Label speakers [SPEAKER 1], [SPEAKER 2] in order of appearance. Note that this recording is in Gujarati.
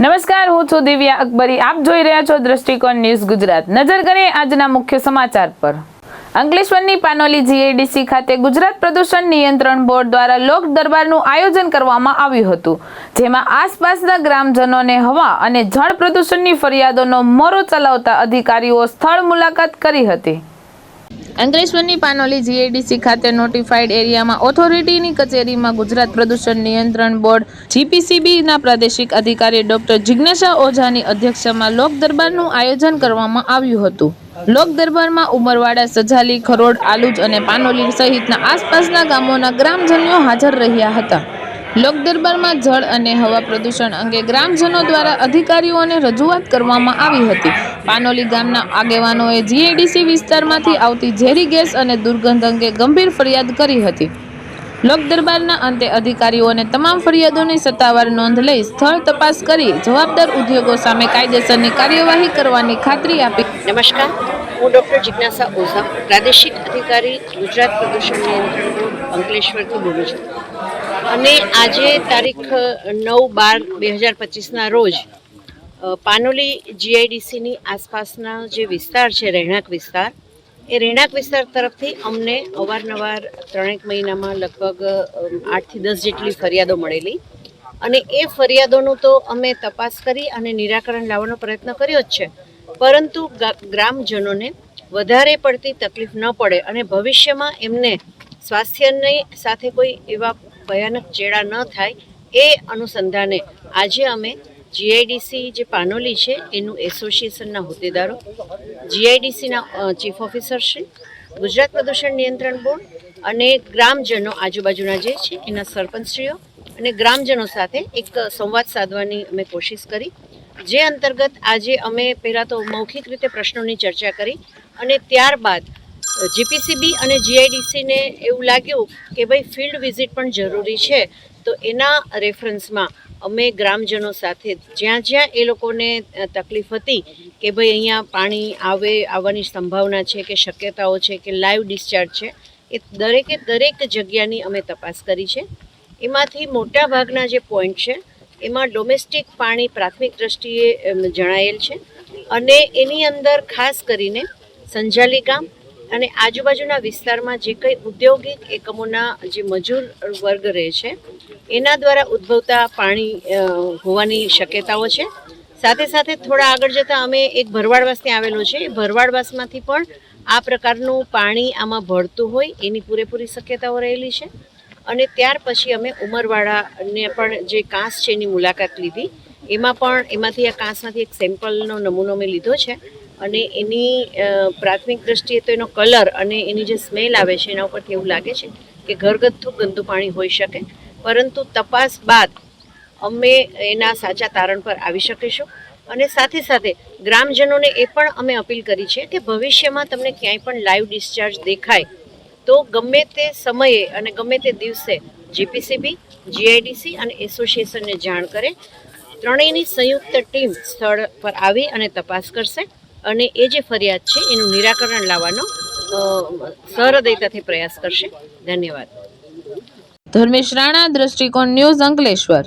[SPEAKER 1] નમસ્કાર, હું છું દિવ્યા અકબરી. આપ જોઈ રહ્યા છો દ્રષ્ટિકોણ ન્યૂઝ ગુજરાત. નજર કરીએ આજના મુખ્ય સમાચાર પર. અંકલેશ્વરની પાનોલી જીઆઈડીસી ખાતે ગુજરાત પ્રદૂષણ નિયંત્રણ બોર્ડ દ્વારા લોક દરબારનું આયોજન કરવામાં આવ્યું હતું, જેમાં આસપાસના ગ્રામજનોને હવા અને જળ પ્રદૂષણની ફરિયાદોનો મોરો ચલાવતા અધિકારીઓ સ્થળ મુલાકાત કરી હતી. અંકલેશ્વરની પાનોલી જીઆઈડીસી ખાતે નોટિફાઈડ એરિયામાં ઓથોરિટીની કચેરીમાં ગુજરાત પ્રદૂષણ નિયંત્રણ બોર્ડ જીપીસીબીના પ્રાદેશિક અધિકારી ડોક્ટર જિજ્ઞાસા ઓઝાની અધ્યક્ષતામાં લોક દરબારનું આયોજન કરવામાં આવ્યું હતું. લોક દરબારમાં ઉમરવાડા, સજાલી, ખરોડ, આલુજ અને પાનોલી સહિતના આસપાસના ગામોના ગ્રામજનો હાજર રહ્યા હતા. લોક દરબારમાં જળ અને હવા પ્રદૂષણ અંગે ગ્રામજનો દ્વારા અધિકારીઓને રજૂઆત કરવામાં આવી હતી. પાનોલી ગામના આગેવાનોએ જીઆઈડીસી વિસ્તારમાંથી આવતી ઝેરી ગેસ અને દુર્ગંધ અંગે ગંભીર ફરિયાદ કરી હતી. લોક દરબારના અંતે અધિકારીઓને તમામ ફરિયાદોની સત્તાવાર નોંધ લઈ સ્થળ તપાસ કરી જવાબદાર ઉદ્યોગો સામે કાયદેસરની કાર્યવાહી કરવાની ખાતરી આપી.
[SPEAKER 2] નમસ્કાર, હું ડૉક્ટર જિજ્ઞાસા ઓઝા, પ્રાદેશિક અધિકારી ગુજરાત પ્રદૂષણ નિયંત્રણ બોર્ડ અંકલેશ્વરથી બોલું છું. અને આજે તારીખ 9/12/2025ના રોજ પાનોલી જીઆઈડીસીની આસપાસના જે વિસ્તાર છે, રહેણાંક વિસ્તાર, એ રહેણાંક વિસ્તાર તરફથી અમને અવારનવાર 3 મહિનામાં લગભગ 8 થી 10 જેટલી ફરિયાદો મળેલી. અને એ ફરિયાદોનું તો અમે તપાસ કરી અને નિરાકરણ લાવવાનો પ્રયત્ન કર્યો જ છે, પરંતુ ગ્રામજનોને વધારે પડતી તકલીફ ન પડે અને ભવિષ્યમાં એમને સ્વાસ્થ્યની સાથે કોઈ એવા ભયાનક ચેડા ન થાય, એ અનુસંધાને આજે અમે જીઆઈડીસી જે પાનોલી છે એનું એસોસિએશનના હોદ્દેદારો, જીઆઈડીસીના ચીફ ઓફિસરશ્રી, ગુજરાત પ્રદૂષણ નિયંત્રણ બોર્ડ અને ગ્રામજનો આજુબાજુના જે છે એના સરપંચશ્રીઓ અને ગ્રામજનો સાથે એક સંવાદ સાધવાની અમે કોશિશ કરી, જે અંતર્ગત આજે અમે પહેલાં તો મૌખિક રીતે પ્રશ્નોની ચર્ચા કરી અને ત્યારબાદ જીપીસીબી અને જીઆઈડીસીને એવું લાગ્યું કે ભાઈ ફિલ્ડ વિઝિટ પણ જરૂરી છે, તો એના રેફરન્સમાં અમે ગ્રામજનો સાથે જ્યાં જ્યાં એ લોકોને તકલીફ હતી કે ભાઈ અહીંયા પાણી આવવાની સંભાવના છે કે શક્યતાઓ છે કે લાઈવ ડિસ્ચાર્જ છે, એ દરેક જગ્યાની અમે તપાસ કરી છે. એમાંથી મોટા ભાગના જે પોઈન્ટ છે એમાં ડોમેસ્ટિક પાણી પ્રાથમિક દ્રષ્ટિએ જણાયેલ છે અને એની અંદર ખાસ કરીને સંજાલી ગામ અને આજુબાજુના વિસ્તારમાં જે કંઈ ઔદ્યોગિક એકમોના જે મજૂર વર્ગ રહે છે એના દ્વારા ઉદ્ભવતા પાણી હોવાની શક્યતાઓ છે. સાથે સાથે થોડા આગળ જતાં અમે એક ભરવાડવાસ ત્યાં આવેલો છે, એ ભરવાડવાસમાંથી પણ આ પ્રકારનું પાણી આમાં ભળતું હોય એની પૂરેપૂરી શક્યતાઓ રહેલી છે. અને ત્યાર પછી અમે ઉમરવાડાને પણ જે કાંસ છે એની મુલાકાત લીધી. એમાંથી આ કાંસમાંથી એક સેમ્પલનો નમૂનો મેં લીધો છે અને એની પ્રાથમિક દ્રષ્ટિએ તો એનો કલર અને એની જે સ્મેલ આવે છે એના ઉપરથી એવું લાગે છે કે ઘરગથ્થુ ગંદુ પાણી હોઈ શકે, પરંતુ તપાસ બાદ અમે એના સાચા તારણ પર આવી શકીશું. અને સાથે સાથે ગ્રામજનોને એ પણ અમે અપીલ કરી છે કે ભવિષ્યમાં તમને ક્યાંય પણ લાઈવ ડિસ્ચાર્જ દેખાય તો ગમે તે સમયે અને ગમે તે દિવસે જીપીસીબી, જીઆઈડીસી અને એસોસિએશનને જાણ કરે. ત્રણેયની સંયુક્ત ટીમ સ્થળ પર આવી અને તપાસ કરશે અને એ જે ફરિયાદ છે એનું નિરાકરણ લાવવાનો સહૃદયતાથી પ્રયાસ કરશે. ધન્યવાદ.
[SPEAKER 1] ધર્મેશ રાણા, દ્રષ્ટિકોણ ન્યૂઝ, અંકલેશ્વર.